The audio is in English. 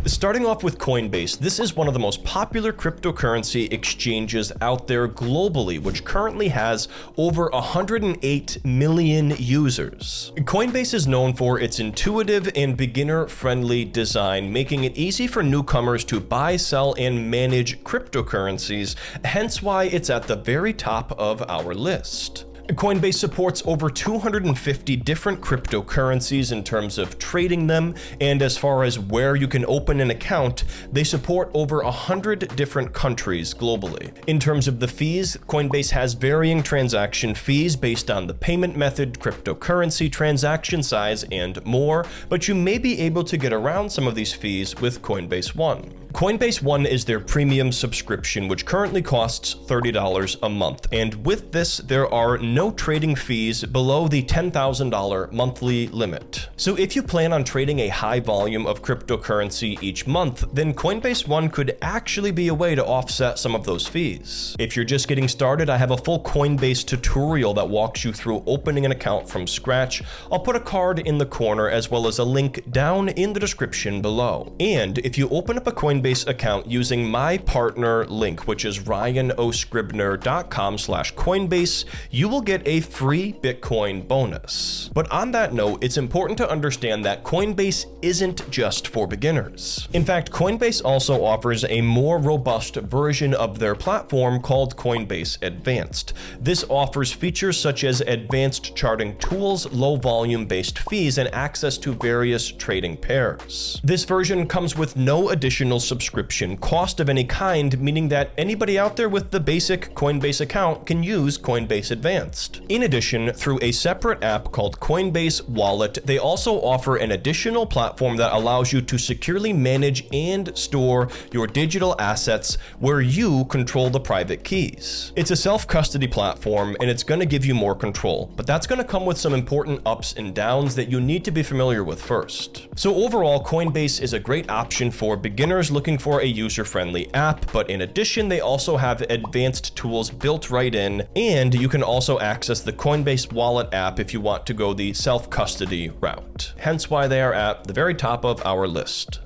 Starting off with Coinbase, this is one of the most popular cryptocurrency exchanges out there globally, which currently has over 108 million users. Coinbase is known for its intuitive and beginner-friendly design, making it easy for newcomers to buy, sell, and manage cryptocurrencies, hence why it's at the very top of our list. Coinbase supports over 250 different cryptocurrencies in terms of trading them, and as far as where you can open an account, they support over 100 different countries globally. In terms of the fees, Coinbase has varying transaction fees based on the payment method, cryptocurrency, transaction size, and more, but you may be able to get around some of these fees with Coinbase One. Coinbase One is their premium subscription, which currently costs $30 a month, and with this, there are no trading fees below the $10,000 monthly limit. So if you plan on trading a high volume of cryptocurrency each month, then Coinbase One could actually be a way to offset some of those fees. If you're just getting started, I have a full Coinbase tutorial that walks you through opening an account from scratch. I'll put a card in the corner as well as a link down in the description below. And if you open up a Coinbase account using my partner link, which is ryanoscribner.com/Coinbase, you will get a free Bitcoin bonus. But on that note, it's important to understand that Coinbase isn't just for beginners. In fact, Coinbase also offers a more robust version of their platform called Coinbase Advanced. This offers features such as advanced charting tools, low volume based fees, and access to various trading pairs. This version comes with no additional subscription cost of any kind, meaning that anybody out there with the basic Coinbase account can use Coinbase Advanced. In addition, through a separate app called Coinbase Wallet, they also offer an additional platform that allows you to securely manage and store your digital assets where you control the private keys. It's a self-custody platform and it's going to give you more control, but that's going to come with some important ups and downs that you need to be familiar with first. So overall, Coinbase is a great option for beginners looking for a user-friendly app, but in addition, they also have advanced tools built right in, and you can also access the Coinbase Wallet app if you want to go the self-custody route. Hence why they are at the very top of our list.